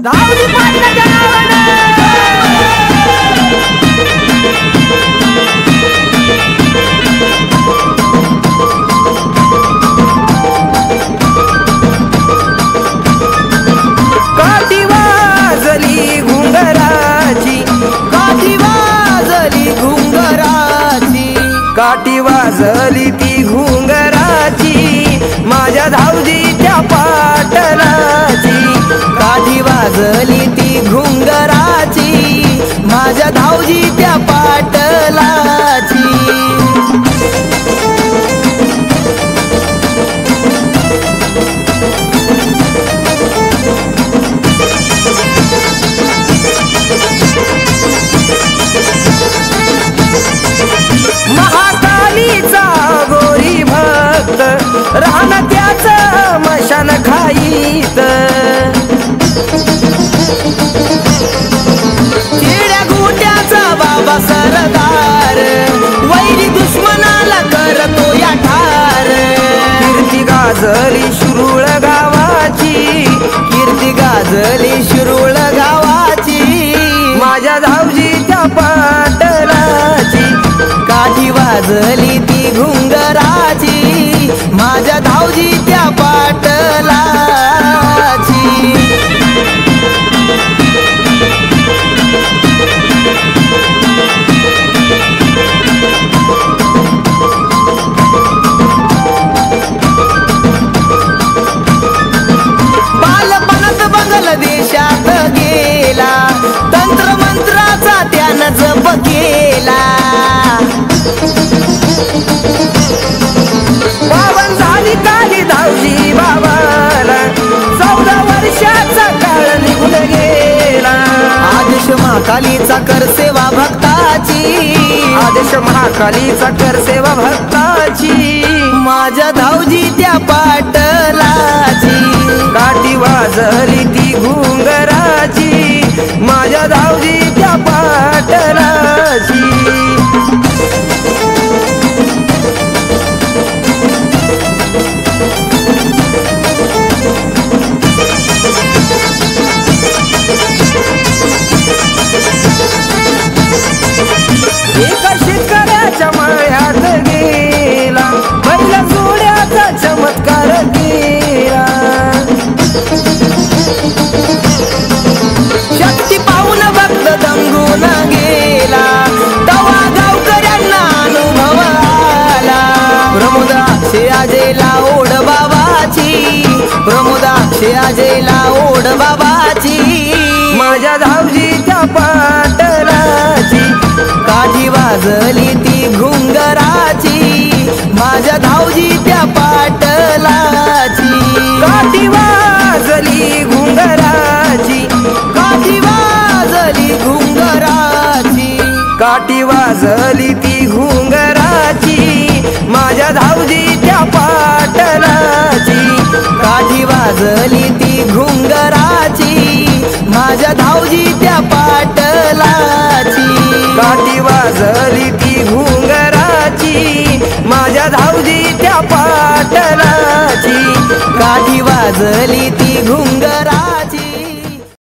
धावली पाटलाच्या नावानं काठी वाजली घुंगराची, काठी वाजली घुंगराची, काठी वाजली ती घुंगराची माझ्या धावजीच्या पाटलाची, काठी वाजली ती घुंगराची माझ्या धावजीच्या पाटलाची। महाकालीचा गोरी भक्त राहणं त्याचं मशान खाईत, चिड्या गोट्याचा बाबा सरदार वैरी दुश्मनाला करतो या ठार। कीर्ती गाजली शिरूळ गावाची, कीर्ती गाजली शिरूळ गावाची माझ्या धावजीच्या पाटलाची, काठी वाजली ती घुंगराची माझ्या धावजीच्या पाटलाची। बालपणात बंगल देशात गेला, तंत्र मंत्राचा त्यानं जप केला, पावन झाली काली धावजी बाबाला 14 वर्षाचा काळ निघून गेला। आदेश महाकालीचा कर सेवा भक्ताची, आदेश महाकालीचा कर सेवा भक्ताची माझ्या धावजी त्या पाटलाची, काठी वाजली ती घुंगराची माझ्या धावजी त्या पाटलाची। एका शेतकऱ्याच्या मळ्यात गेला, पहिला सोड्याचा चमत्कार केला, शक्ती पाहून भक्त दंगून गेला, तवा गावकऱ्यांना अनुभव आला। प्रमोदाक्षे आजेला ओढ बाबाची, प्रमोदाक्षे आजेला ओढ बाबाची माझ्या धावजीच्या पाटलाची, काठी वाजली ती घुंगराची माझ्या धावजीच्या पाटलाची, काठी वाजली घुंगराची, काठी वाजली घुंगराची, काठी वाजली ती घुंगराची माझ्या धावजीच्या पाटलाची, काठी वाजली ती घुंगराची माझ्या धावजीच्या पाटलाची, काठी वाजली ती घुंगराची माझ्या धावजीच्या पाटलाची, काठी वाजली ती घुंगरा